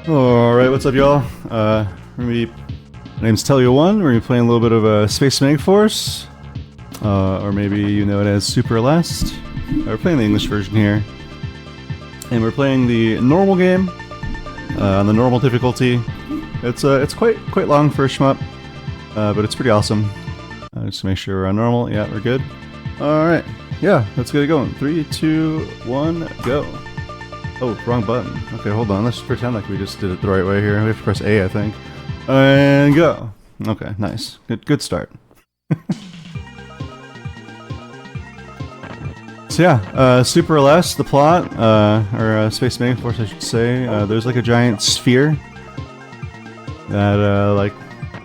Alright, what's up, y'all? My name's Teleo1. We're gonna be playing a little bit of Space Megaforce. Or maybe you know it as Super Last. We're playing the English version here. And we're playing the normal game, on the normal difficulty. It's quite long for a shmup, but it's pretty awesome. Just to make sure we're on normal. Yeah, we're good. Alright, yeah, let's get it going. 3, 2, 1, go. Oh, wrong button. Okay, hold on. Let's pretend like we just did it the right way here. We have to press A, I think. And go. Okay, nice. Good start. So yeah, Super Last, the plot, or Space Megaforce, I should say. There's like a giant sphere that like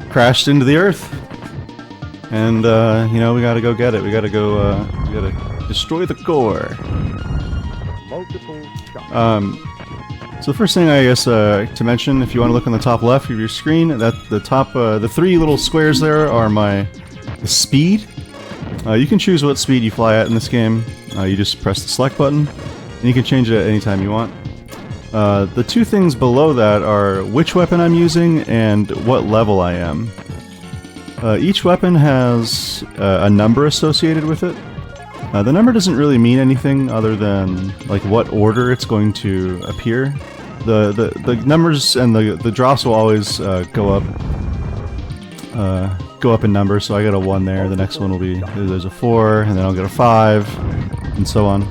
crashed into the Earth, and you know, we gotta go get it. We gotta go. We gotta destroy the core. So the first thing I guess to mention, if you want to look on the top left of your screen, that the top, the three little squares there are the speed. You can choose what speed you fly at in this game. You just press the select button, and you can change it at any time you want. The two things below that are which weapon I'm using and what level I am. Each weapon has a number associated with it. The number doesn't really mean anything other than like what order it's going to appear. The numbers and the drops will always go up in numbers. So I got a 1 there. The next one will be there's a 4, and then I'll get a 5, and so on.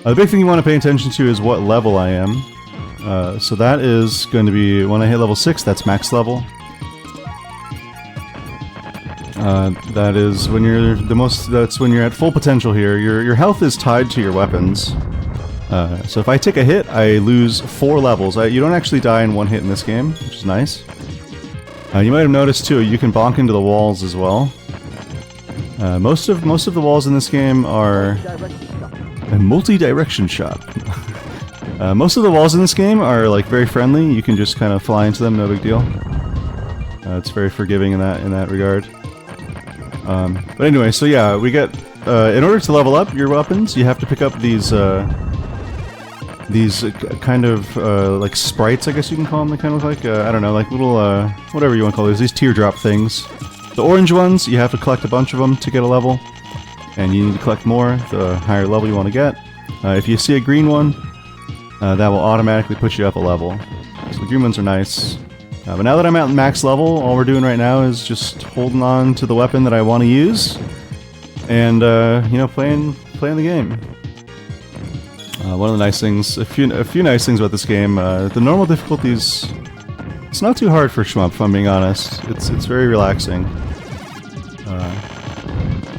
The big thing you want to pay attention to is what level I am. So that is going to be when I hit level 6. That's max level. That is when you're that's when you're at full potential here. Your health is tied to your weapons. So if I take a hit, I lose 4 levels. You don't actually die in one hit in this game, which is nice. You might have noticed too, you can bonk into the walls as well. Most of the walls in this game are a multi-direction shot. Most of the walls in this game are like very friendly. You can just kind of fly into them, no big deal. It's very forgiving in that regard. But anyway, so yeah, we get in order to level up your weapons, you have to pick up these kind of like sprites, I guess you can call them. They kind of look like I don't know, like little whatever you want to call these teardrop things. The orange ones, you have to collect a bunch of them to get a level, and you need to collect more the higher level you want to get. If you see a green one, that will automatically put you up a level. So the green ones are nice. But now that I'm at max level, all we're doing right now is just holding on to the weapon that I want to use, and you know, playing the game. One of the nice things, a few nice things about this game, the normal difficulties, it's not too hard for shmup, if I'm being honest. It's very relaxing.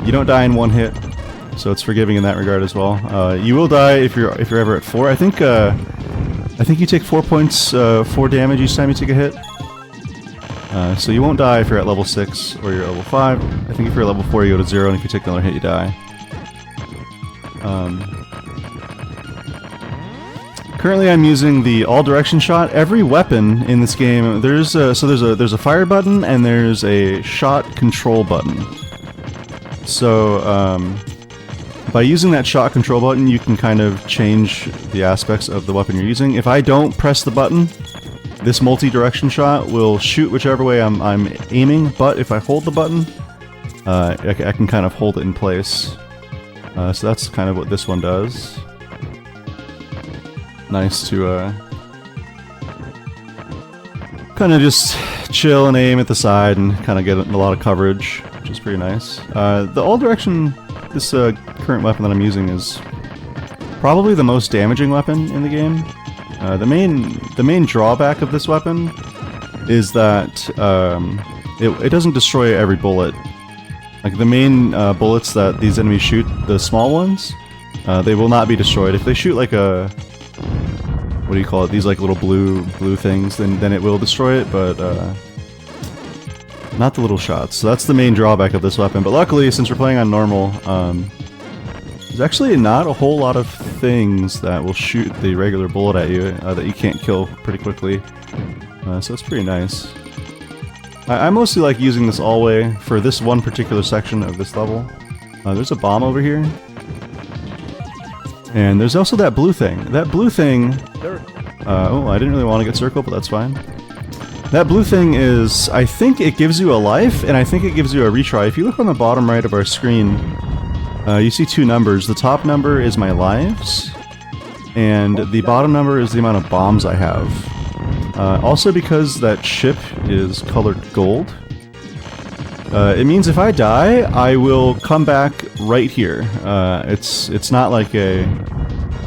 You don't die in one hit, so it's forgiving in that regard as well. You will die if you're ever at 4. I think you take 4 points, 4 damage each time you take a hit. So you won't die if you're at level 6 or you're at level 5. I think if you're at level 4 you go to 0, and if you take another hit you die. Currently I'm using the all direction shot. Every weapon in this game, there's a fire button and there's a shot control button. So by using that shot control button, you can kind of change the aspects of the weapon you're using. If I don't press the button, this multi-direction shot will shoot whichever way I'm aiming, but if I hold the button, I can kind of hold it in place. So that's kind of what this one does. Nice to kind of just chill and aim at the side and kind of get a lot of coverage, which is pretty nice. The all direction, this current weapon that I'm using is probably the most damaging weapon in the game. The main drawback of this weapon is that it doesn't destroy every bullet. Like the main bullets that these enemies shoot, the small ones, they will not be destroyed. If they shoot like a, what do you call it? These like little blue things, then it will destroy it, but not the little shots. So that's the main drawback of this weapon. But luckily, since we're playing on normal, there's actually not a whole lot of things that will shoot the regular bullet at you that you can't kill pretty quickly. So it's pretty nice. I mostly like using this all-way for this one particular section of this level. There's a bomb over here. And there's also that blue thing. That blue thing Oh, I didn't really want to get circle, but that's fine. That blue thing is, I think it gives you a life, and I think it gives you a retry. If you look on the bottom right of our screen, you see two numbers. The top number is my lives, and the bottom number is the amount of bombs I have. Also because that ship is colored gold, it means if I die, I will come back right here. It's not like a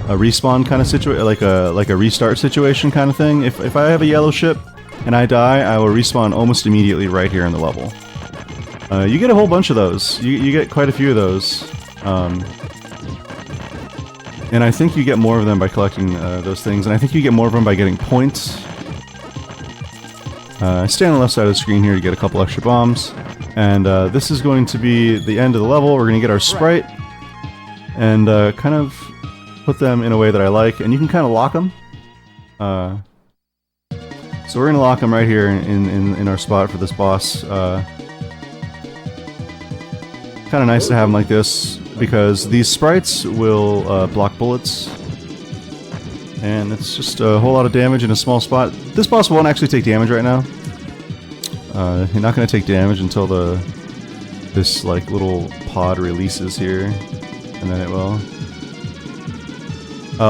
respawn kind of situation, like a restart situation kind of thing. If I have a yellow ship and I die, I will respawn almost immediately right here in the level. You get a whole bunch of those. You get quite a few of those. And I think you get more of them by collecting those things, and I think you get more of them by getting points. Stay on the left side of the screen here to get a couple extra bombs. And this is going to be the end of the level. We're going to get our sprite and kind of put them in a way that I like, and you can kind of lock them. So we're going to lock them right here in our spot for this boss. Kind of nice to have them like this, because these sprites will block bullets. And it's just a whole lot of damage in a small spot. This boss won't actually take damage right now. You're not going to take damage until this like little pod releases here, and then it will.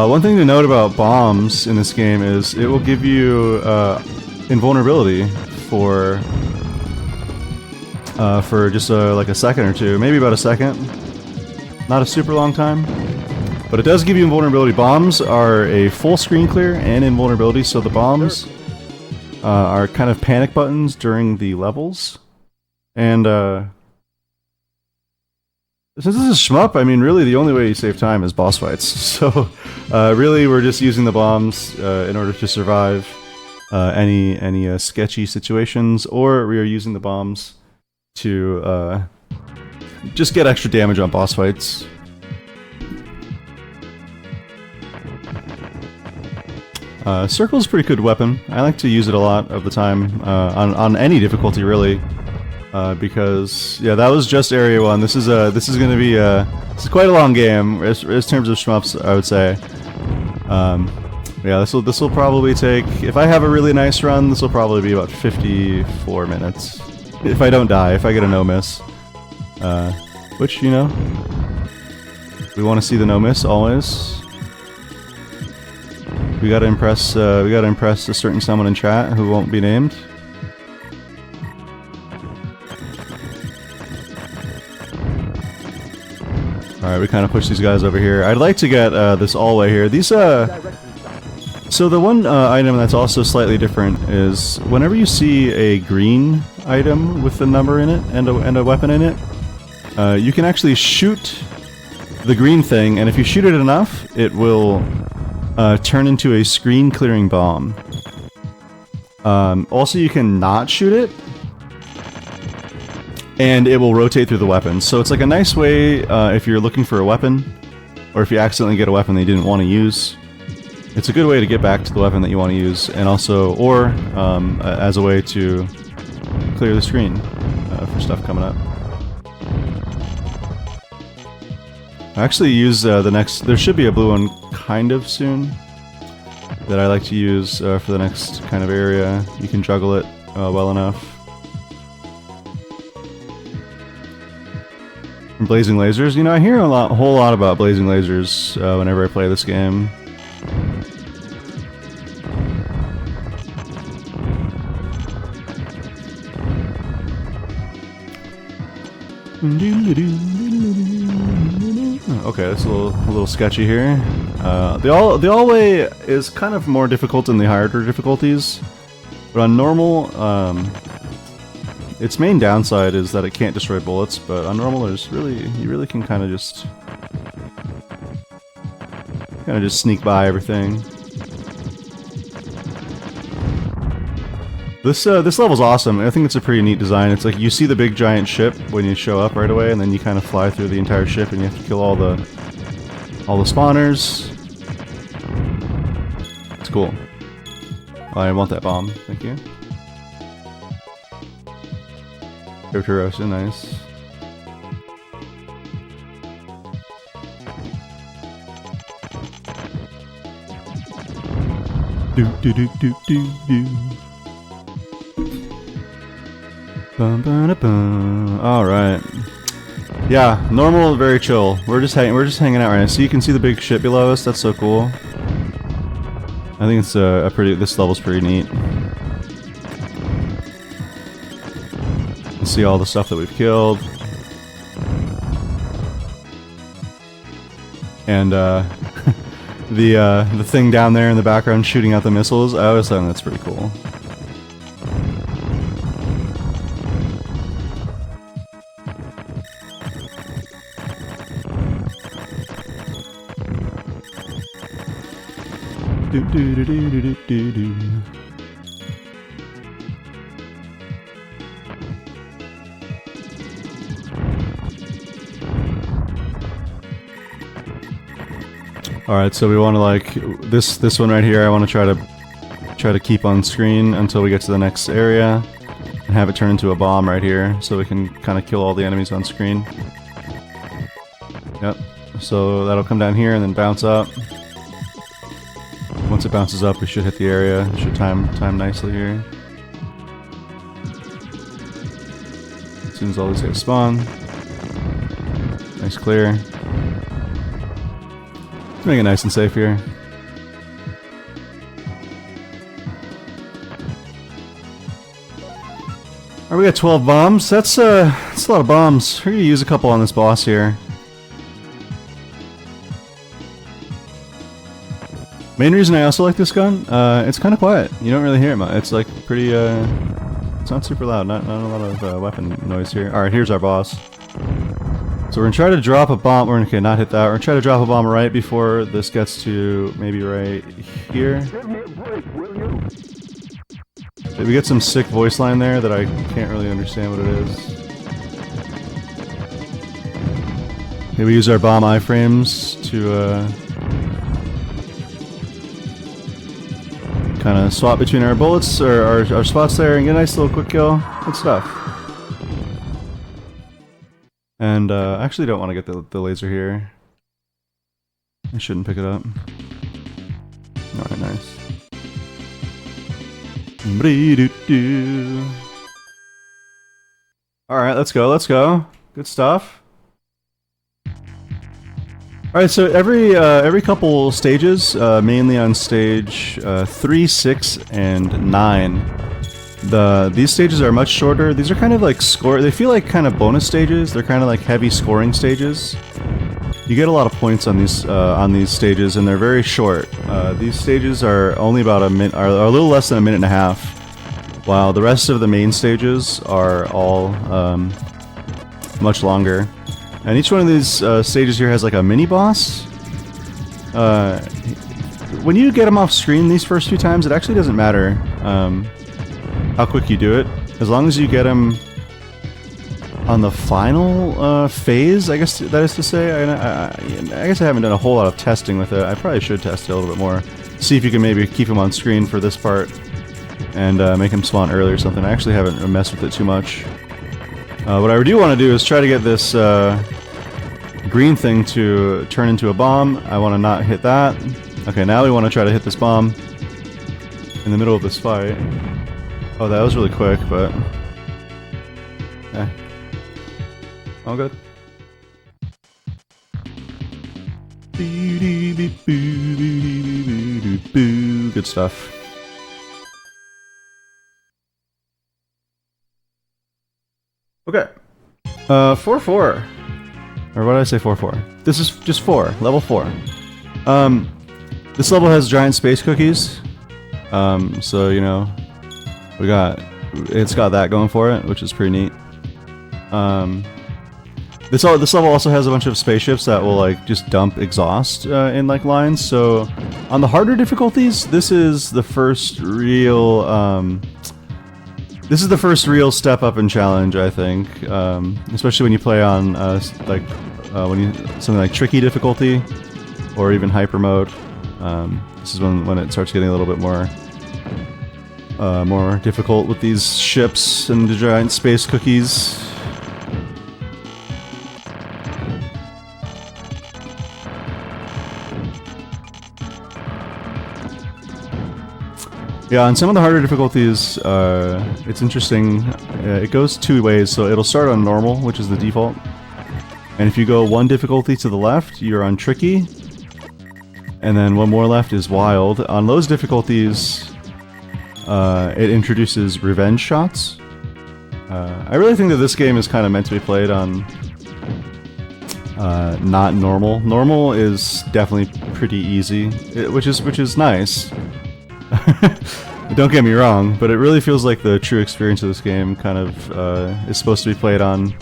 One thing to note about bombs in this game is it will give you invulnerability for just like a second or two, maybe about a second. Not a super long time, but it does give you invulnerability. Bombs are a full screen clear and invulnerability, so the bombs are kind of panic buttons during the levels. And since this is shmup, I mean, really the only way you save time is boss fights. So really we're just using the bombs in order to survive any sketchy situations, or we are using the bombs to just get extra damage on boss fights. Circle's a pretty good weapon. I like to use it a lot of the time, on any difficulty really, because yeah, that was just area 1. This is going to be this is quite a long game in terms of shmups, I would say. Yeah, this will probably take, if I have a really nice run, this will probably be about 54 minutes. If I don't die, if I get a no miss. Which, you know, we want to see the no miss always. We gotta impress a certain someone in chat who won't be named. Alright, we kind of push these guys over here. I'd like to get this all way here. These, so the one item that's also slightly different is whenever you see a green item with the number in it and a weapon in it, you can actually shoot the green thing, and if you shoot it enough, it will turn into a screen clearing bomb. Also, you can not shoot it, and it will rotate through the weapon. So it's like a nice way if you're looking for a weapon, or if you accidentally get a weapon that you didn't want to use. It's a good way to get back to the weapon that you want to use, and also, or as a way to clear the screen for stuff coming up. I actually use the next, there should be a blue one kind of soon that I like to use for the next kind of area. You can juggle it well enough. And blazing lasers, you know, I hear a whole lot about blazing lasers whenever I play this game. Okay, that's a little sketchy here. The all-way is kind of more difficult than the harder difficulties, but on normal, its main downside is that it can't destroy bullets. But on normal, you really can kind of just sneak by everything. This level's awesome. I think it's a pretty neat design. It's like you see the big giant ship when you show up right away, and then you kind of fly through the entire ship, and you have to kill all the spawners. It's cool. Oh, I want that bomb. Thank you. Rosa, nice. Do do do do do do. Bum, ba, bum. All right. Yeah, normal, very chill. We're just hanging out right now. So you can see the big ship below us. That's so cool. I think it's this level's pretty neat. You see all the stuff that we've killed. And the thing down there in the background shooting out the missiles, I always thought that's pretty cool. Do do do do do do do. All right, so we want to like this one right here. I want to try to keep on screen until we get to the next area, and have it turn into a bomb right here, so we can kind of kill all the enemies on screen. Yep. So that'll come down here and then bounce up. Once it bounces up, we should hit the area. It should time nicely here. As soon as all these guys spawn. Nice clear. Let's make it nice and safe here. Alright, we got 12 bombs. That's a lot of bombs. We're gonna use a couple on this boss here. Main reason I also like this gun, it's kind of quiet. You don't really hear it much. It's like pretty, it's not super loud. Not a lot of weapon noise here. Alright, here's our boss. So we're gonna try to drop a bomb. We're gonna not hit that. We're gonna try to drop a bomb right before this gets to maybe right here. We get some sick voice line there that I can't really understand what it is. Maybe we use our bomb iframes to kind of swap between our bullets or our spots there and get a nice little quick kill. Good stuff. And I actually don't want to get the laser here. I shouldn't pick it up. Alright, nice. Alright, let's go. Good stuff. Alright, so every couple stages, mainly on stage 3, 6, and 9, these stages are much shorter. These are kind of like they feel like kind of bonus stages. They're kind of like heavy scoring stages. You get a lot of points on these stages, and they're very short. These stages are only about a little less than a minute and a half, while the rest of the main stages are all much longer. And each one of these stages here has like a mini boss. When you get them off screen these first few times, it actually doesn't matter how quick you do it, as long as you get them on the final phase, I guess that is to say. I guess I haven't done a whole lot of testing with it. I probably should test it a little bit more. See if you can maybe keep him on screen for this part and make him spawn early or something. I actually haven't messed with it too much. What I do want to do is try to get this green thing to turn into a bomb. I want to not hit that. Okay, now we want to try to hit this bomb in the middle of this fight. Oh, that was really quick, but... all good. Good stuff. Okay. 4-4. Or what did I say 4-4? This is just 4. Level 4. This level has giant space cookies. So, you know, it's got that going for it, which is pretty neat. This level also has a bunch of spaceships that will like just dump exhaust in like lines. So on the harder difficulties, this is the first real step up in challenge, I think. Especially when you play on something like tricky difficulty or even hyper mode. This is when it starts getting a little bit more difficult with these ships and the giant space cookies. Yeah, on some of the harder difficulties, it's interesting. It goes two ways, so it'll start on normal, which is the default. And if you go one difficulty to the left, you're on tricky. And then one more left is wild. On those difficulties, it introduces revenge shots. I really think that this game is kind of meant to be played on not normal. Normal is definitely pretty easy, which is nice. Don't get me wrong, but it really feels like the true experience of this game kind of is supposed to be played on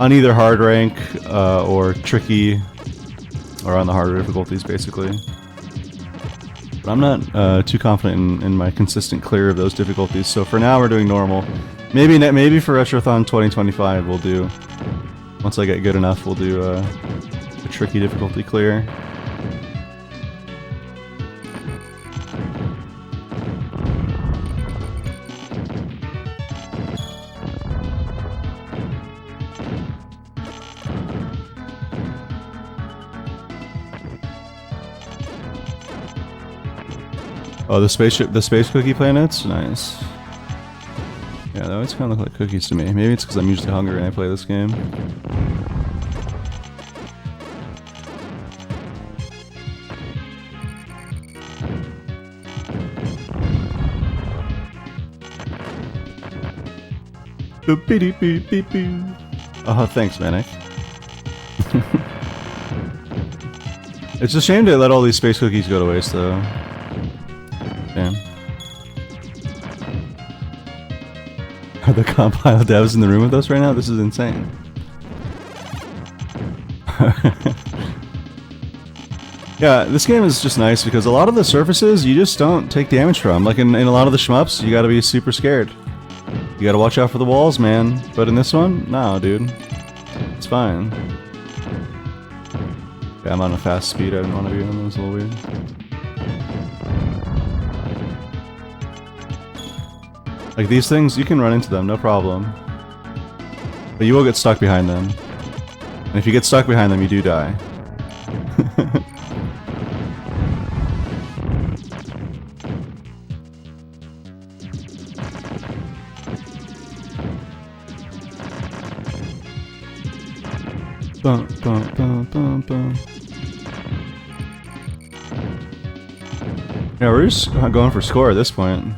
either hard rank or tricky, or on the harder difficulties, basically. But I'm not too confident in my consistent clear of those difficulties, so for now we're doing normal. Maybe for Retrothon 2025 we'll do, once I get good enough, we'll do a tricky difficulty clear. Oh, the space cookie planets? Nice. Yeah, they always kind of look like cookies to me. Maybe it's because I'm usually hungry when I play this game. Oh, thanks, Manic. It's a shame to let all these space cookies go to waste, though. Damn. Are the compile devs in the room with us right now? This is insane. Yeah, this game is just nice because a lot of the surfaces you just don't take damage from. Like in a lot of the shmups, you gotta be super scared. You gotta watch out for the walls, man. But in this one, no, dude. It's fine. Yeah, I'm on a fast speed. I didn't want to be on those. A little weird. Like these things, you can run into them, no problem. But you will get stuck behind them. And if you get stuck behind them, you do die. Bum, bum, bum, bum, bum. Yeah, we're just going for score at this point.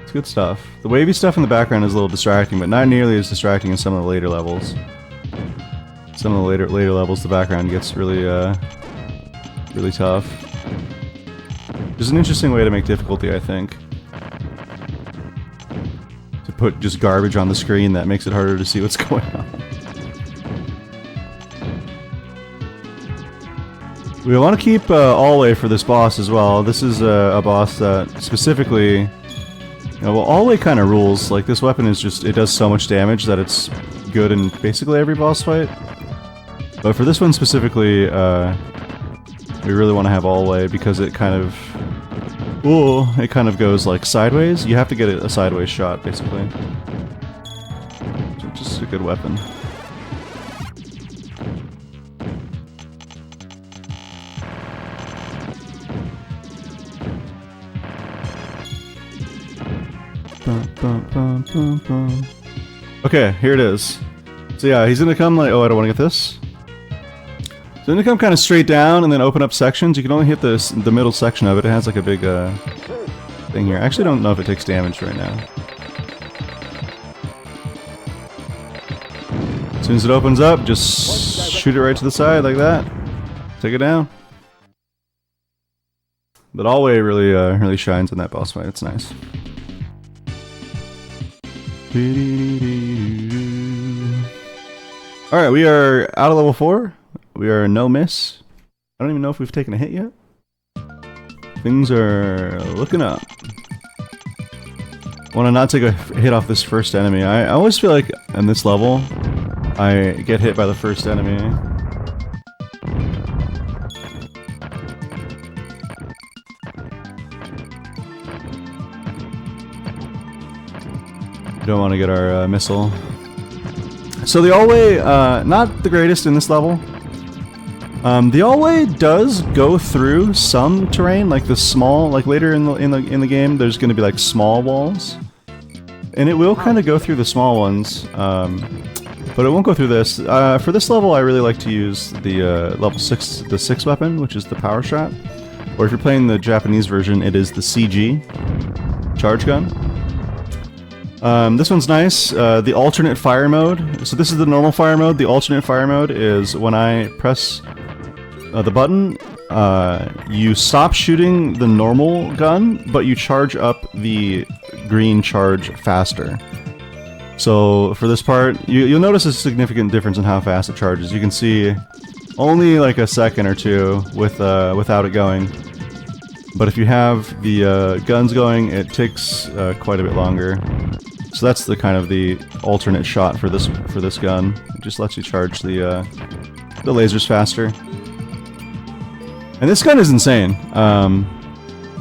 It's good stuff. The wavy stuff in the background is a little distracting, but not nearly as distracting as some of the later levels. Some of the later levels, the background gets really, really tough. There's an interesting way to make difficulty, I think. To put just garbage on the screen that makes it harder to see what's going on. We want to keep Alway for this boss as well. This is a boss that specifically... well, Alway kind of rules. Like, this weapon is just... it does so much damage that it's good in basically every boss fight. But for this one specifically, we really want to have Alway because it kind of... ooh, it kind of goes, like, sideways. You have to get a sideways shot, basically. It's just a good weapon. Okay, here it is. So yeah, he's gonna come like... oh, I don't want to get this. He's gonna come kind of straight down and then open up sections. You can only hit the middle section of it. It has like a big thing here. I actually don't know if it takes damage right now. As soon as it opens up, just shoot it right to the side like that. Take it down. But Alway really, really shines in that boss fight. It's nice. Alright, we are out of level 4. We are no miss. I don't even know if we've taken a hit yet. Things are looking up. I want to not take a hit off this first enemy. I always feel like in this level, I get hit by the first enemy. Don't want to get our missile. So the Alway, not the greatest in this level. The all-way does go through some terrain, like the small, like later in the game, there's going to be like small walls, and it will kind of go through the small ones, but it won't go through this. For this level, I really like to use the level 6, the 6 weapon, which is the power shot, or if you're playing the Japanese version, it is the CG charge gun. This one's nice. The alternate fire mode. So this is the normal fire mode. The alternate fire mode is when I press the button, you stop shooting the normal gun, but you charge up the green charge faster. So for this part, you'll notice a significant difference in how fast it charges. You can see only like a second or two without it going. But if you have the guns going, it takes quite a bit longer. So that's the kind of the alternate shot for this gun. It just lets you charge the lasers faster. And this gun is insane.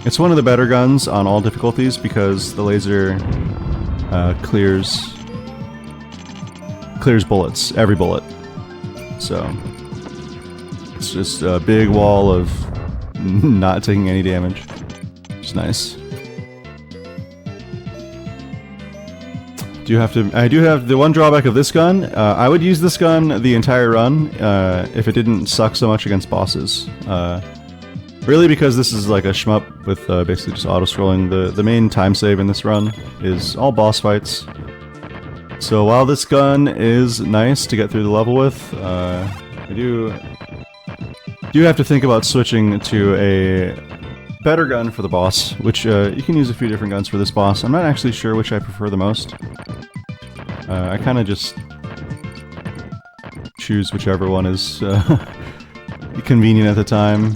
It's one of the better guns on all difficulties because the laser clears bullets, every bullet. So it's just a big wall of not taking any damage. It's nice. I do have the one drawback of this gun. I would use this gun the entire run if it didn't suck so much against bosses. Really, because this is like a shmup with basically just auto-scrolling. The main time save in this run is all boss fights. So while this gun is nice to get through the level with, I do have to think about switching to a better gun for the boss, which you can use a few different guns for this boss. I'm not actually sure which I prefer the most. I kind of just choose whichever one is convenient at the time.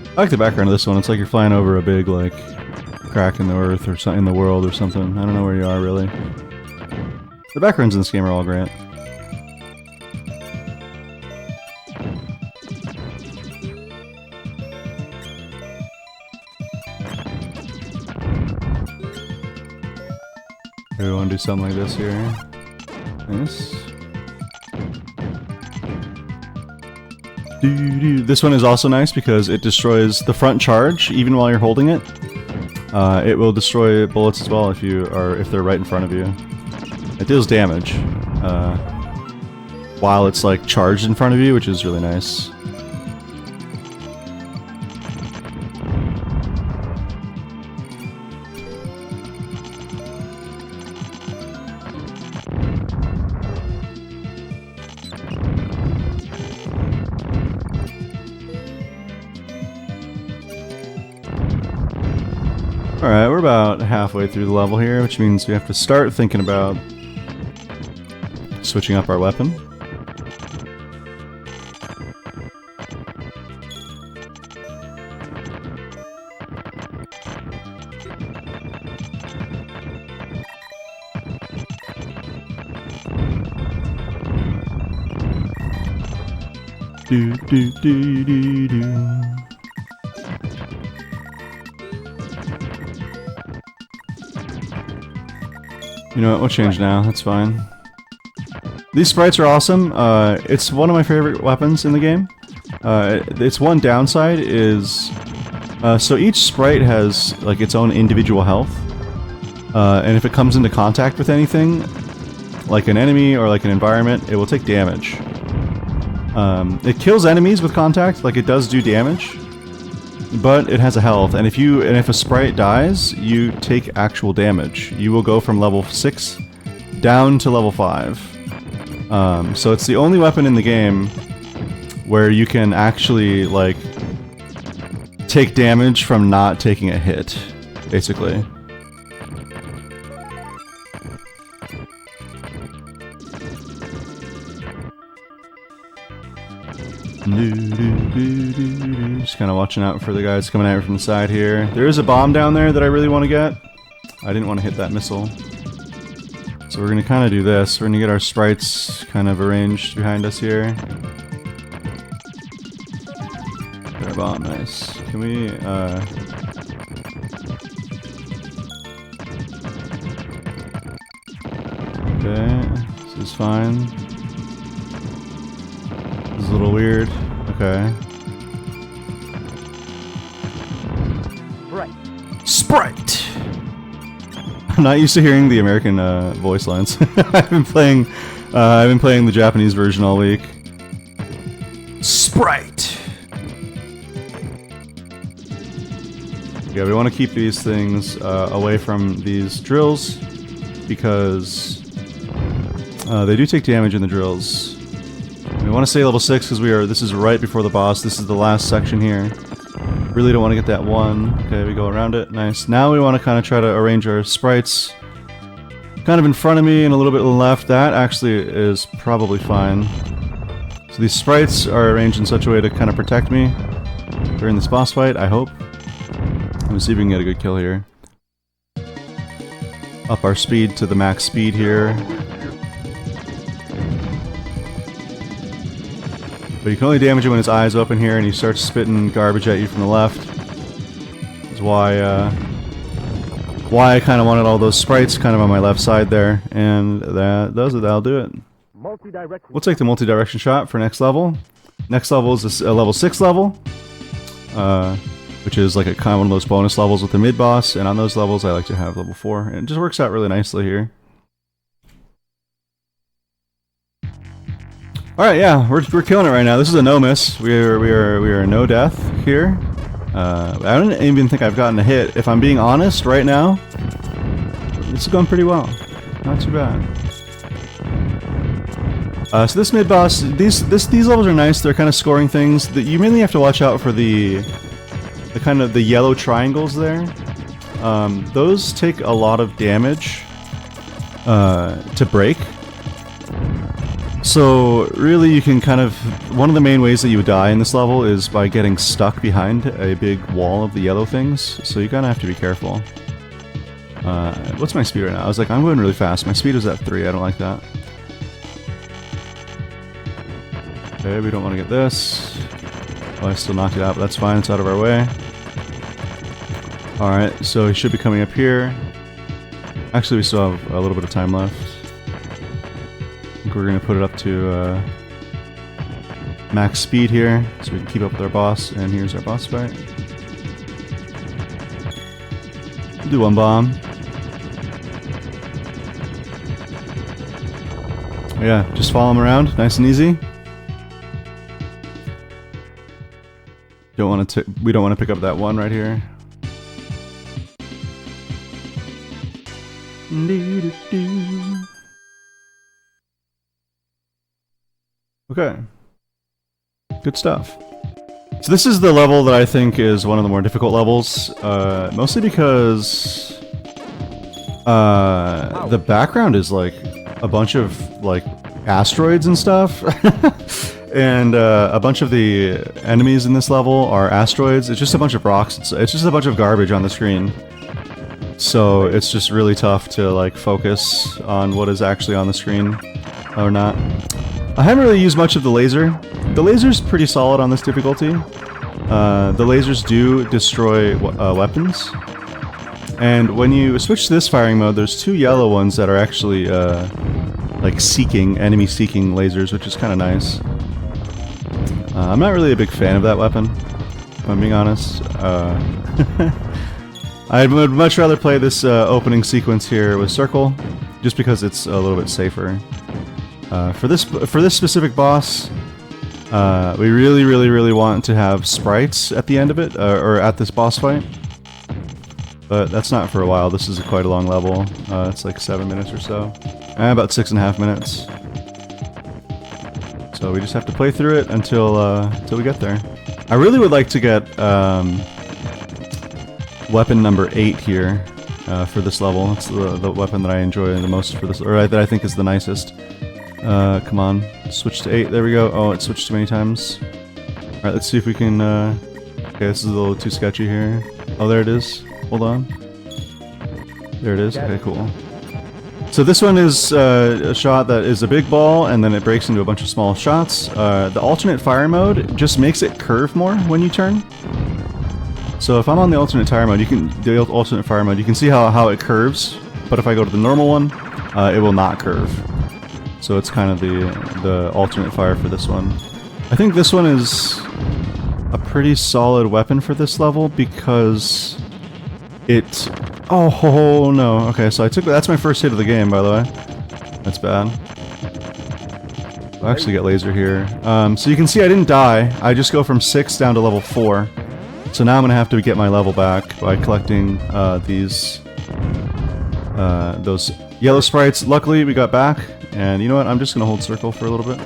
I like the background of this one. It's like you're flying over a big, like, crack in the earth or something in the world or something. I don't know where you are, really. The backgrounds in this game are all great. We want to do something like this here. This. This one is also nice because it destroys the front charge even while you're holding it. It will destroy bullets as well if they're right in front of you. It deals damage while it's like charged in front of you, which is really nice. Alright, we're about halfway through the level here, which means we have to start thinking about switching up our weapon. You know what, we'll change now, that's fine. These sprites are awesome. It's one of my favorite weapons in the game. Its one downside is... so each sprite has like its own individual health. And if it comes into contact with anything, like an enemy or like an environment, it will take damage. It kills enemies with contact, like it does do damage. But it has a health, and if a sprite dies, you take actual damage. You will go from level 6 down to level 5. So it's the only weapon in the game where you can actually, like, take damage from not taking a hit. basically. Just kind of watching out for the guys coming at me from the side here. There is a bomb down there that I really want to get. I didn't want to hit that missile. So we're going to kind of do this. We're going to get our sprites kind of arranged behind us here. Got a bomb, nice. Can we, okay, this is fine. This is a little weird. Okay. Sprite! I'm not used to hearing the American voice lines. I've been playing the Japanese version all week. Sprite! Yeah, we want to keep these things away from these drills because they do take damage in the drills. We want to stay level 6 because this is right before the boss. This is the last section here. Really don't want to get that one. Okay, we go around it. Nice. Now we want to kind of try to arrange our sprites kind of in front of me and a little bit left. That actually is probably fine. So these sprites are arranged in such a way to kind of protect me during this boss fight, I hope. Let's see if we can get a good kill here. Up our speed to the max speed here. But you can only damage him when his eyes open here and he starts spitting garbage at you from the left. That's why I kind of wanted all those sprites kind of on my left side there. And that does it, that'll do it. We'll take the multi-direction shot for next level. Next level is a level 6 level. Which is like a kind of one of those bonus levels with the mid-boss. And on those levels I like to have level 4. And it just works out really nicely here. Alright, yeah, we're killing it right now. This is a no-miss. We are no death here. I don't even think I've gotten a hit. If I'm being honest, right now, this is going pretty well. Not too bad. So this mid-boss, these levels are nice. They're kind of scoring things. That you mainly have to watch out for the kind of the yellow triangles there. Those take a lot of damage to break. So really you can kind of, one of the main ways that you would die in this level is by getting stuck behind a big wall of the yellow things, so you kind of have to be careful. What's my speed right now? I was like, I'm going really fast. My speed is at 3, I don't like that. Okay, we don't want to get this. Oh, I still knocked it out, but that's fine, it's out of our way. Alright, so he should be coming up here. Actually, we still have a little bit of time left. I think we're going to put it up to max speed here, so we can keep up with our boss, and here's our boss fight. We'll do one bomb. Yeah, just follow him around, nice and easy. We don't want to pick up that one right here. Okay. Good stuff. So this is the level that I think is one of the more difficult levels, mostly because the background is like a bunch of like asteroids and stuff, and a bunch of the enemies in this level are asteroids. It's just a bunch of rocks. It's just a bunch of garbage on the screen. So it's just really tough to like focus on what is actually on the screen or not. I haven't really used much of the laser. The laser's pretty solid on this difficulty. The lasers do destroy weapons. And when you switch to this firing mode, there's 2 yellow ones that are actually like enemy seeking lasers, which is kind of nice. I'm not really a big fan of that weapon, if I'm being honest. I would much rather play this opening sequence here with Circle, just because it's a little bit safer. For this specific boss, we really want to have sprites at the end of it, or at this boss fight. But that's not for a while. This is quite a long level. It's like 7 minutes or so. About 6.5 minutes. So we just have to play through it until we get there. I really would like to get weapon number 8 here for this level. It's the weapon that I enjoy the most for this, or that I think is the nicest. Come on, switch to 8. There we go. Oh, it switched too many times. All right, let's see if we can. Okay, this is a little too sketchy here. Oh, there it is. Hold on. There it is. Okay, cool. So this one is a shot that is a big ball, and then it breaks into a bunch of small shots. The alternate fire mode just makes it curve more when you turn. So if I'm on the alternate fire mode, you can see how it curves. But if I go to the normal one, it will not curve. So it's kind of the alternate fire for this one. I think this one is a pretty solid weapon for this level because it... Oh no. Okay, so that's my first hit of the game, by the way. That's bad. I'll actually get laser here. So you can see I didn't die. I just go from 6 down to level 4. So now I'm gonna have to get my level back by collecting those yellow sprites. Luckily, we got back. And you know what? I'm just gonna hold circle for a little bit.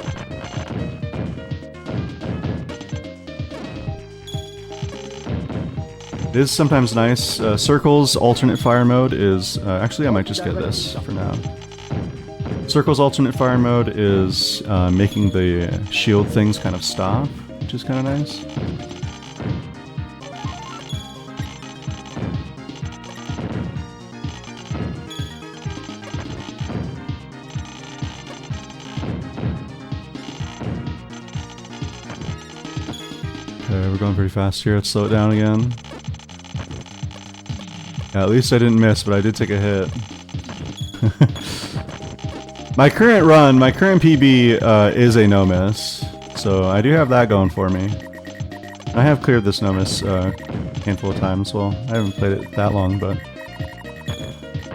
It is sometimes nice. Circle's alternate fire mode is... actually, I might just get this for now. Circle's alternate fire mode is making the shield things kind of stop, which is kind of nice. Okay, we're going pretty fast here. Let's slow it down again. Yeah, at least I didn't miss, but I did take a hit. My current PB is a no-miss, so I do have that going for me. I have cleared this no-miss a handful of times. Well, I haven't played it that long, but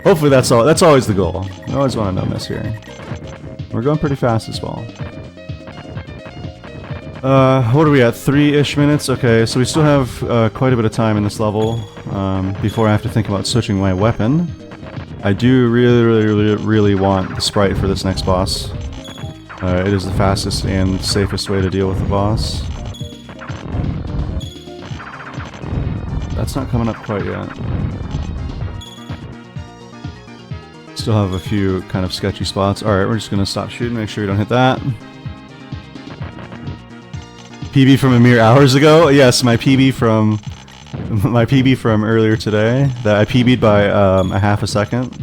hopefully that's always the goal. I always want a no-miss here. We're going pretty fast as well. What are we at? 3-ish minutes? Okay, so we still have quite a bit of time in this level before I have to think about switching my weapon. I do really want the sprite for this next boss. It is the fastest and safest way to deal with the boss. That's not coming up quite yet. Still have a few kind of sketchy spots. Alright, we're just gonna stop shooting, make sure we don't hit that. PB from a mere hours ago? Yes, my PB from earlier today. That I PB'd by a half a second.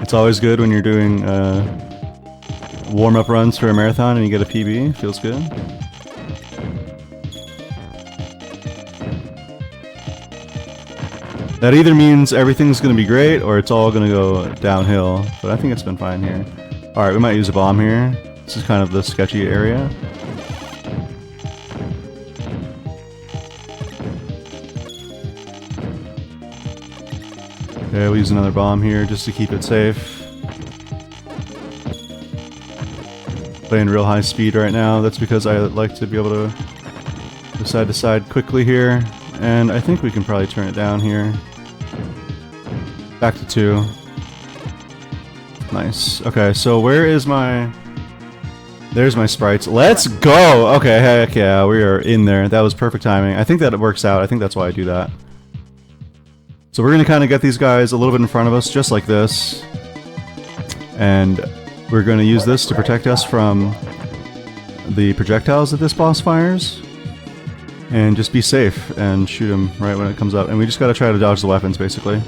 It's always good when you're doing warm-up runs for a marathon and you get a PB. Feels good. That either means everything's gonna be great or it's all gonna go downhill. But I think it's been fine here. Alright, we might use a bomb here. This is kind of the sketchy area. Okay, we'll use another bomb here just to keep it safe. Playing real high speed right now. That's because I like to be able to go side to side quickly here. And I think we can probably turn it down here. Back to 2. Nice. Okay, so where is my... There's my sprites. Let's go! Okay, heck yeah, we are in there. That was perfect timing. I think that it works out. I think that's why I do that. So we're going to kind of get these guys a little bit in front of us, just like this. And we're going to use this to protect us from the projectiles that this boss fires. And just be safe and shoot him right when it comes up. And we just got to try to dodge the weapons, basically.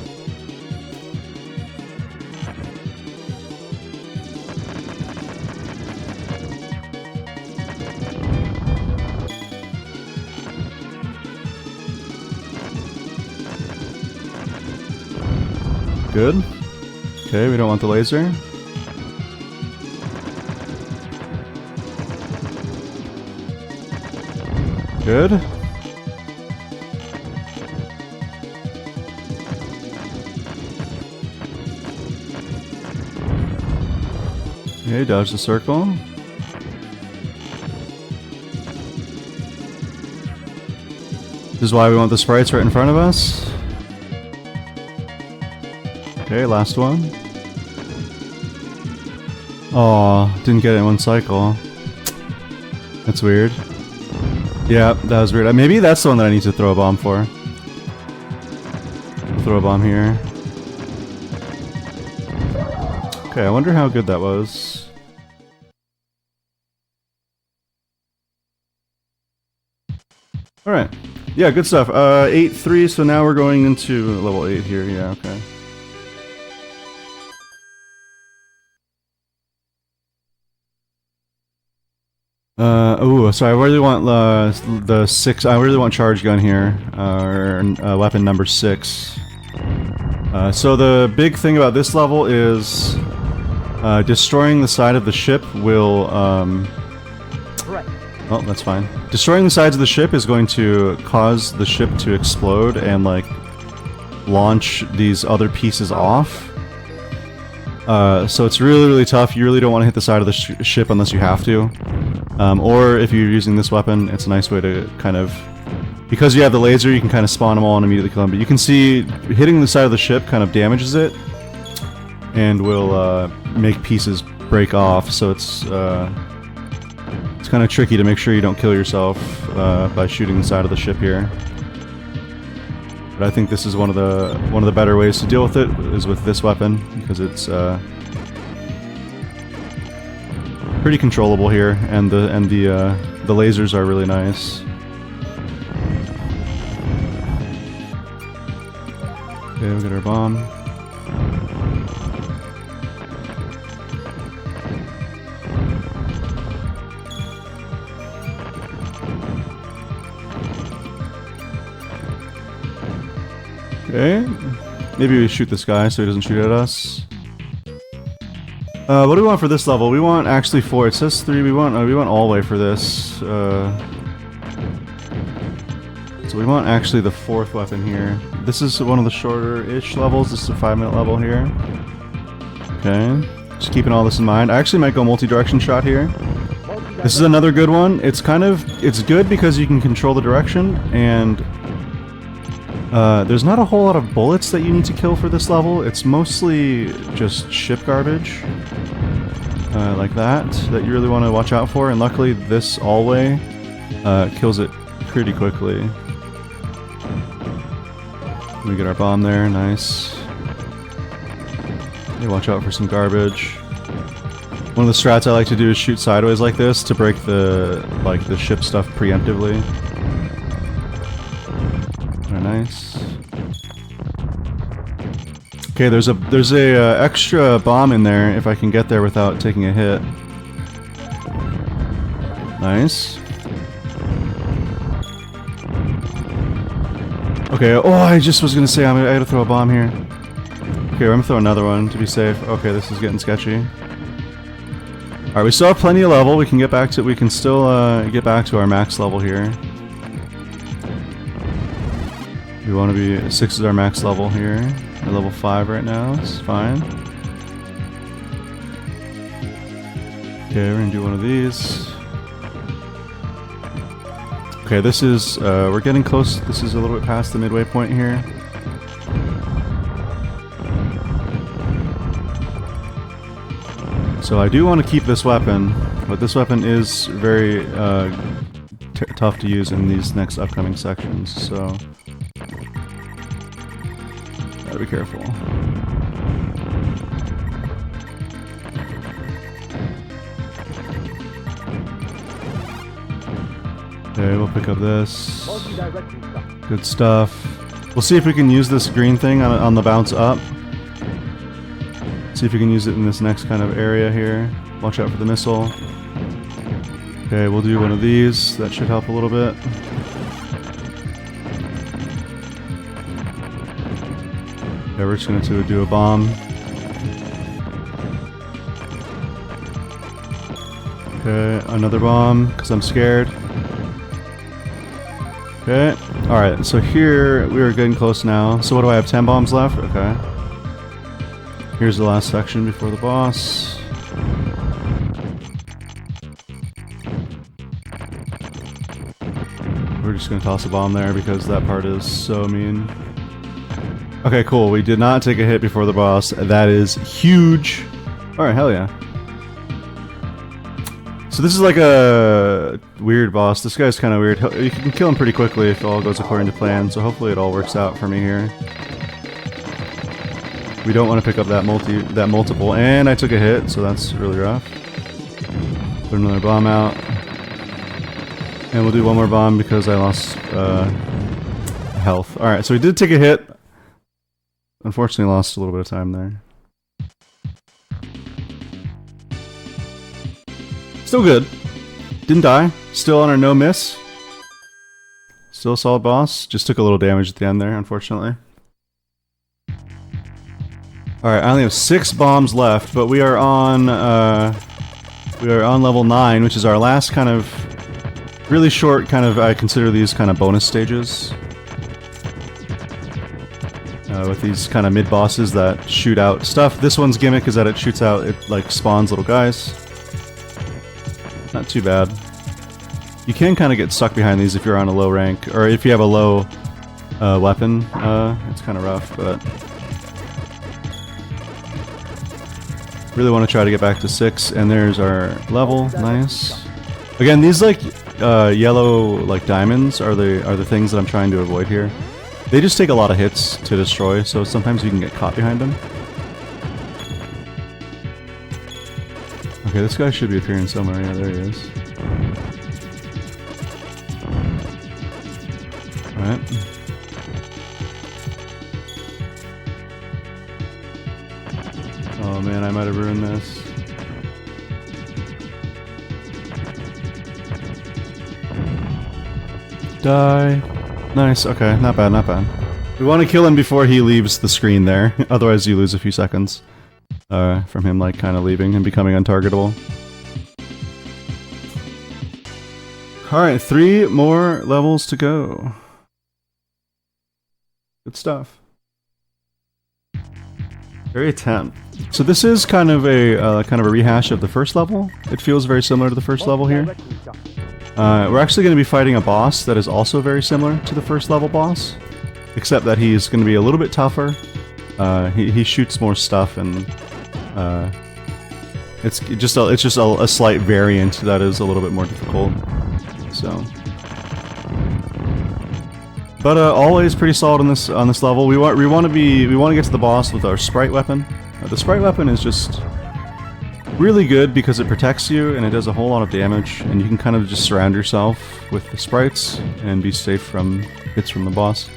Good. Okay, we don't want the laser. Good. Okay, dodge the circle. This is why we want the sprites right in front of us. Okay, last one. Aw, didn't get it in one cycle. That's weird. Yeah, that was weird. Maybe that's the one that I need to throw a bomb for. Throw a bomb here. Okay, I wonder how good that was. Alright. Yeah, good stuff. 8-3, so now we're going into level 8 here. Yeah, okay. Oh, so I really want the 6. I really want charge gun here, or weapon number 6. So the big thing about this level is destroying the side of the ship will. Oh, that's fine. Destroying the sides of the ship is going to cause the ship to explode and like launch these other pieces off. So it's really, really tough. You really don't want to hit the side of the ship unless you have to. Or if you're using this weapon, it's a nice way to kind of... Because you have the laser, you can kind of spawn them all and immediately kill them. But you can see hitting the side of the ship kind of damages it and will make pieces break off. So it's kind of tricky to make sure you don't kill yourself by shooting the side of the ship here. But I think this is one of the better ways to deal with it is with this weapon because it's pretty controllable here, and the lasers are really nice. Okay, we got our bomb. Okay, maybe we shoot this guy so he doesn't shoot at us. What do we want for this level? We want actually 4. It says 3. We want all the way for this. So we want actually the 4th weapon here. This is one of the shorter-ish levels. This is a 5-minute level here. Okay, just keeping all this in mind. I actually might go multi-direction shot here. This is another good one. It's good because you can control the direction and. There's not a whole lot of bullets that you need to kill for this level. It's mostly just ship garbage, like that you really want to watch out for. And luckily, this all-way kills it pretty quickly. We get our bomb there, nice. Okay, watch out for some garbage. One of the strats I like to do is shoot sideways like this to break the ship stuff preemptively. Nice. Okay, there's a extra bomb in there if I can get there without taking a hit. Nice. Okay. Oh, I just was gonna say I gotta throw a bomb here. Okay, I'm gonna throw another one to be safe. Okay, this is getting sketchy. All right, we still have plenty of level. We can get back to. We can still get back to our max level here. We want to be 6 is our max level here. We're level 5 right now. It's fine. Okay, we're gonna do one of these. Okay, this is we're getting close. This is a little bit past the midway point here. So I do want to keep this weapon, but this weapon is very tough to use in these next upcoming sections. So. Gotta be careful. Okay, we'll pick up this. Good stuff. We'll see if we can use this green thing on the bounce up. See if we can use it in this next kind of area here. Watch out for the missile. Okay, we'll do one of these. That should help a little bit. Yeah, we're just going to do a bomb. Okay, another bomb, because I'm scared. Okay, alright, so here, we are getting close now. So what do I have, 10 bombs left? Okay. Here's the last section before the boss. We're just going to toss a bomb there because that part is so mean. Okay, cool. We did not take a hit before the boss. That is huge. Alright, hell yeah. So this is like a weird boss. This guy's kind of weird. You can kill him pretty quickly if all goes according to plan, so hopefully it all works out for me here. We don't want to pick up that multiple, and I took a hit, so that's really rough. Put another bomb out. And we'll do one more bomb because I lost health. Alright, so we did take a hit. Unfortunately lost a little bit of time there. Still good. Didn't die. Still on our no miss. Still a solid boss. Just took a little damage at the end there, unfortunately. Alright, I only have 6 bombs left, but we are on level 9, which is our last kind of really short kind of, I consider these kind of bonus stages. With these kind of mid-bosses that shoot out stuff. This one's gimmick is that it shoots out, it like spawns little guys. Not too bad. You can kind of get stuck behind these if you're on a low rank, or if you have a low weapon. It's kind of rough, but... Really want to try to get back to 6, and there's our level. Nice. Again, these like yellow like diamonds are the things that I'm trying to avoid here. They just take a lot of hits to destroy, so sometimes you can get caught behind them. Okay, this guy should be appearing somewhere. Yeah, there he is. Alright. Oh man, I might have ruined this. Die. Nice, okay, not bad, not bad. We want to kill him before he leaves the screen there, otherwise you lose a few seconds from him like kind of leaving and becoming untargetable. Alright, 3 more levels to go. Good stuff. Area 10. So this is kind of a rehash of the first level. It feels very similar to the first level here. We're actually going to be fighting a boss that is also very similar to the first level boss, except that he's going to be a little bit tougher. He shoots more stuff, and it's just a slight variant that is a little bit more difficult. So, but always pretty solid on this level. We want to get to the boss with our sprite weapon. The sprite weapon is just really good because it protects you and it does a whole lot of damage, and you can kind of just surround yourself with the sprites and be safe from hits from the boss.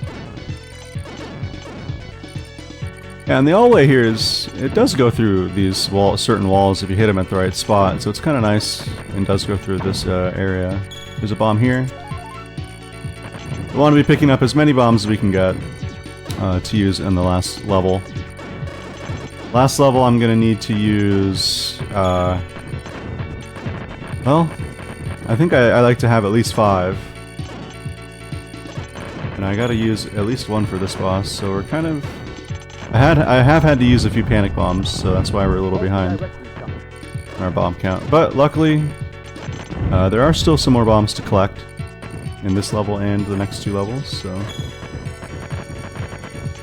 Yeah, and the all-way here is, it does go through these certain walls if you hit them at the right spot, so it's kind of nice and does go through this area. There's a bomb here. We want to be picking up as many bombs as we can get to use in the last level. Last level I'm going to need to use, well, I think I like to have at least 5. And I gotta use at least 1 for this boss, so we're kind of... I have had to use a few panic bombs, so that's why we're a little behind on our bomb count. But luckily, there are still some more bombs to collect in this level and the next 2 levels, so...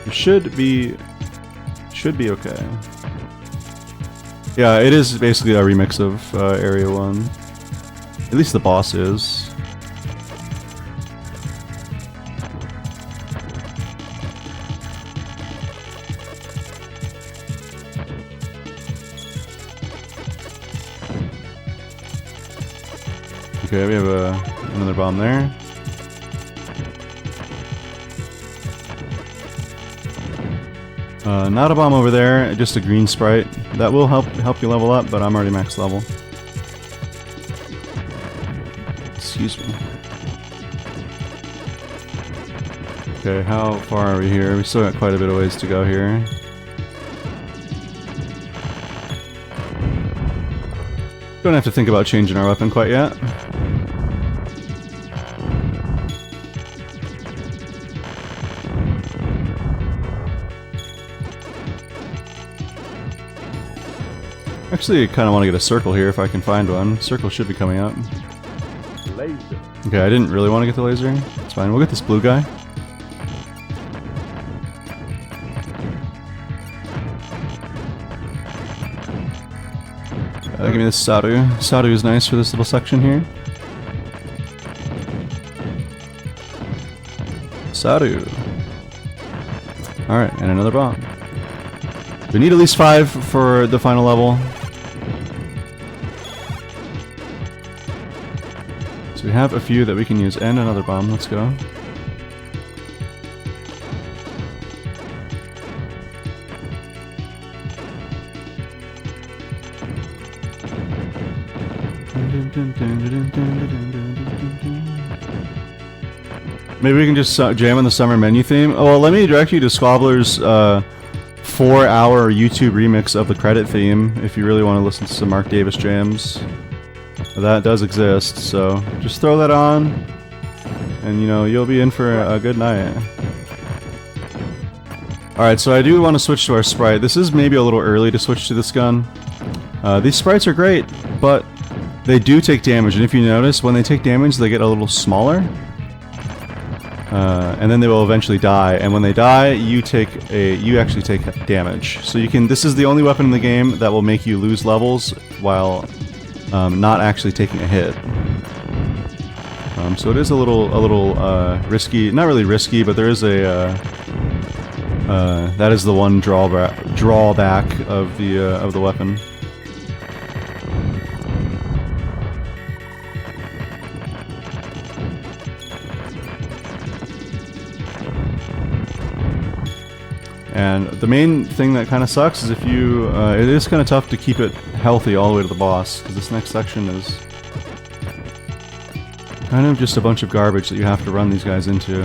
It should be okay. Yeah, it is basically a remix of Area 1. At least the boss is. Okay, we have another bomb there. Not a bomb over there, just a green sprite. That will help you level up, but I'm already max level. Excuse me. Okay, how far are we here? We still got quite a bit of ways to go here. Don't have to think about changing our weapon quite yet. Actually, I kind of want to get a circle here if I can find one. Circle should be coming up. Laser. Okay, I didn't really want to get the laser. It's fine. We'll get this blue guy. give me this Sadu. Sadu is nice for this little section here. Sadu. Alright, and another bomb. We need at least 5 for the final level. So we have a few that we can use, and another bomb. Let's go. Maybe we can just jam on the summer menu theme. Oh, well, let me direct you to Squabbler's 4-hour YouTube remix of the credit theme if you really want to listen to some Mark Davis jams. That does exist, so just throw that on, and you know, you'll be in for a good night. Alright, so I do want to switch to our sprite. This is maybe a little early to switch to this gun. These sprites are great, but they do take damage, and if you notice, when they take damage, they get a little smaller. And then they will eventually die, and when they die, you actually take damage. So you can, this is the only weapon in the game that will make you lose levels while not actually taking a hit. So it is a little risky, not really risky, but there is a, that is the one drawback of the weapon. And the main thing that kind of sucks is if you, it is kind of tough to keep it healthy all the way to the boss, because this next section is kind of just a bunch of garbage that you have to run these guys into.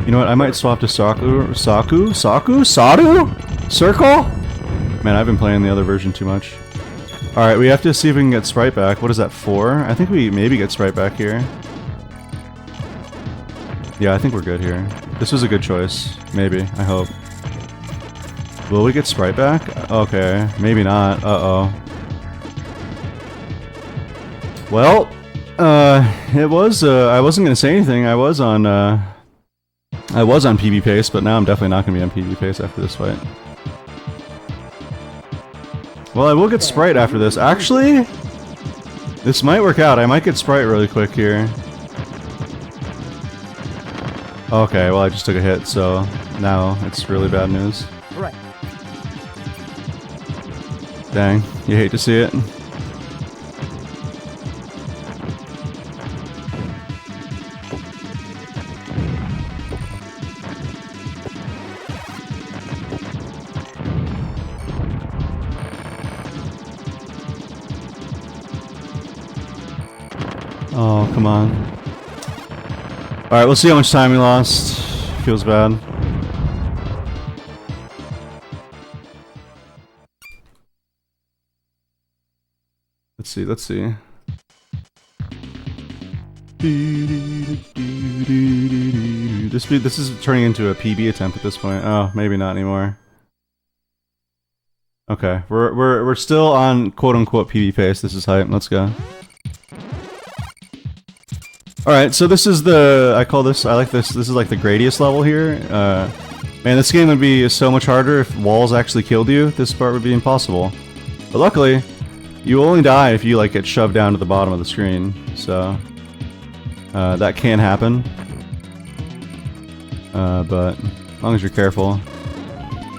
You know what, I might swap to Sadu? Circle? Man, I've been playing the other version too much. Alright, we have to see if we can get Sprite back. What is that, 4? I think we maybe get Sprite back here. Yeah, I think we're good here. This was a good choice. Maybe. I hope. Will we get Sprite back? Okay. Maybe not. Uh-oh. Well, it was, I wasn't gonna say anything. I was on PB pace, but now I'm definitely not gonna be on PB pace after this fight. Well, I will get Sprite after this. Actually, this might work out. I might get Sprite really quick here. Okay, well I just took a hit, so now it's really bad news. Right. Dang, you hate to see it. Oh, come on. Alright, we'll see how much time we lost. Feels bad. Let's see. This is turning into a PB attempt at this point. Oh, maybe not anymore. Okay, we're still on quote-unquote PB pace. This is hype. Let's go. Alright, so this is the, I like this, this is like the Gradius level here. Man, this game would be so much harder if walls actually killed you. This part would be impossible. But luckily, you only die if you like get shoved down to the bottom of the screen. So, that can happen. But as long as you're careful.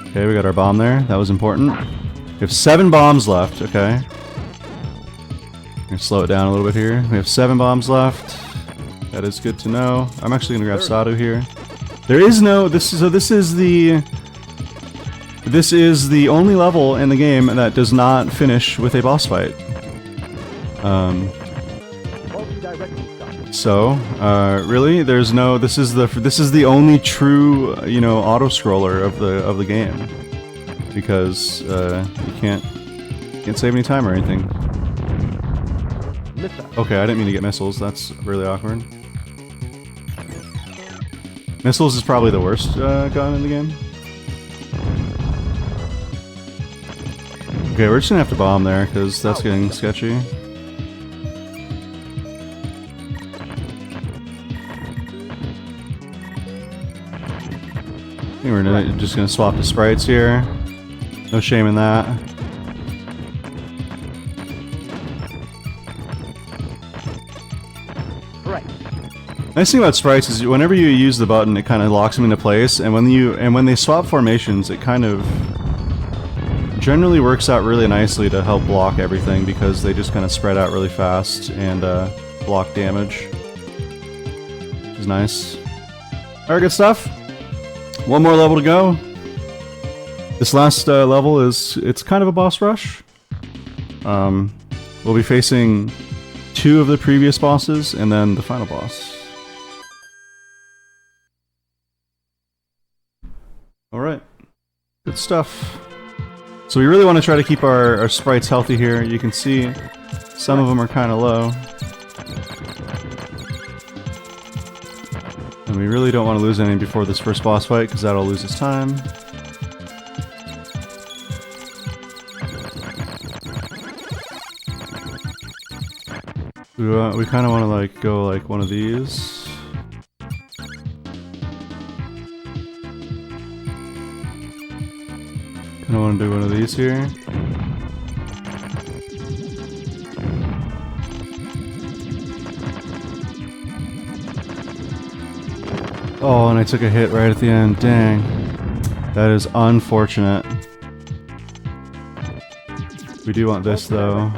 Okay, we got our bomb there. That was important. We have 7 bombs left, okay. I'm gonna slow it down a little bit here. We have 7 bombs left. That is good to know. I'm actually gonna grab Sadu here. There is no, this is the only level in the game that does not finish with a boss fight. So, really, there's no, this is the only true, you know, auto scroller of the game. Because you can't save any time or anything. Okay, I didn't mean to get missiles. That's really awkward. Missiles is probably the worst gun in the game. Okay, we're just gonna have to bomb there, because that's getting sketchy. I think we're just gonna swap the sprites here. No shame in that. Nice thing about sprites is whenever you use the button, it kind of locks them into place, and when they swap formations, it kind of generally works out really nicely to help block everything because they just kind of spread out really fast and block damage, which is nice. Alright, good stuff. One more level to go. This last level it's kind of a boss rush. We'll be facing 2 of the previous bosses and then the final boss. Alright, good stuff. So we really want to try to keep our sprites healthy here. You can see some of them are kind of low. And we really don't want to lose any before this first boss fight, because that'll lose us time. We kind of want to like go like one of these. I don't want to do one of these here. Oh, and I took a hit right at the end. Dang. That is unfortunate. We do want this though.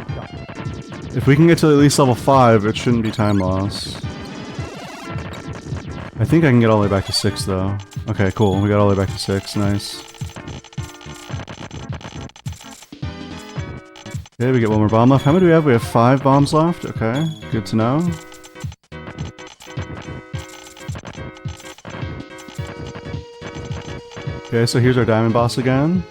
If we can get to at least level 5, it shouldn't be time loss. I think I can get all the way back to 6 though. Okay, cool. We got all the way back to 6. Nice. Okay, we get one more bomb left. How many do we have? We have 5 bombs left. Okay, good to know. Okay, so here's our diamond boss again.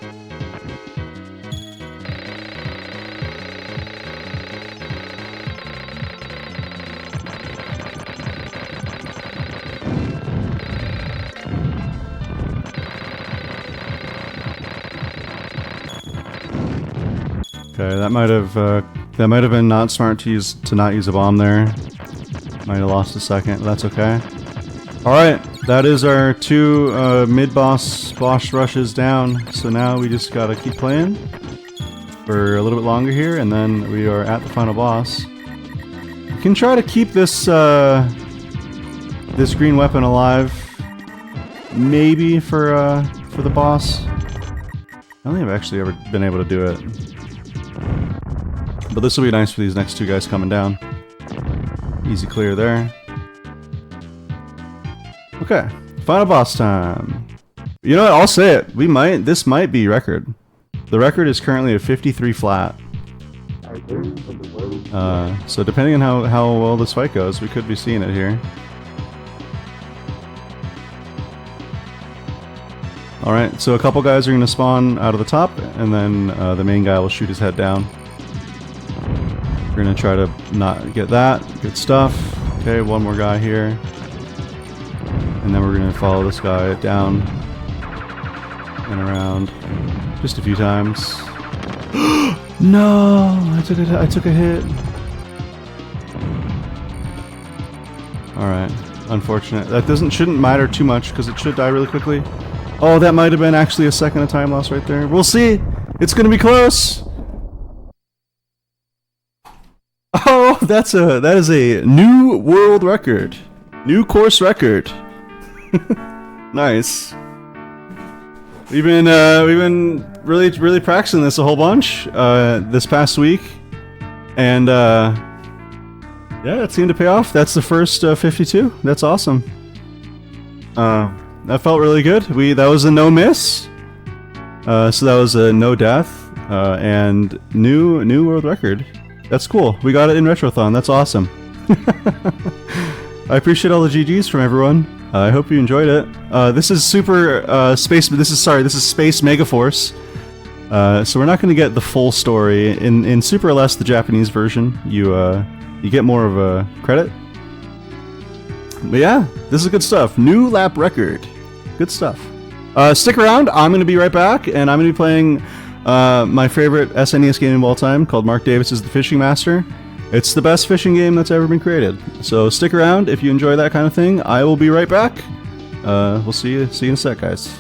Okay, that might have been not smart to not use a bomb there. Might have lost a second, but that's okay. All right, that is our 2 mid-boss boss rushes down. So now we just gotta keep playing for a little bit longer here, and then we are at the final boss. We can try to keep this this green weapon alive, maybe for the boss. I don't think I've actually ever been able to do it. But this will be nice for these next 2 guys coming down. Easy clear there. Okay, final boss time. You know what, I'll say it. This might be record. The record is currently a 53 flat. So depending on how well this fight goes, we could be seeing it here. Alright, so a couple guys are going to spawn out of the top, and then the main guy will shoot his head down. We're going to try to not get that. Good stuff. Okay, one more guy here. And then we're going to follow this guy down and around just a few times. No! I took a hit. Alright, unfortunate. That shouldn't matter too much because it should die really quickly. Oh, that might have been actually a second of time loss right there. We'll see! It's gonna be close! Oh, that is a new world record. New course record. Nice. We've been really practicing this a whole bunch this past week, and yeah, it seemed to pay off. That's the first 52. That's awesome. That felt really good. That was a no miss. So that was a no death and new world record. That's cool. We got it in Retrothon. That's awesome. I appreciate all the GGs from everyone. I hope you enjoyed it. This is super space. This is Space Megaforce. So we're not going to get the full story in Super LS, the Japanese version. You get more of a credit. But yeah, this is good stuff. New lap record. Good stuff. Stick around. I'm going to be right back, and I'm going to be playing my favorite SNES game of all time called Mark Davis's The Fishing Master. It's the best fishing game that's ever been created. So stick around if you enjoy that kind of thing. I will be right back. We'll see you in a sec, guys.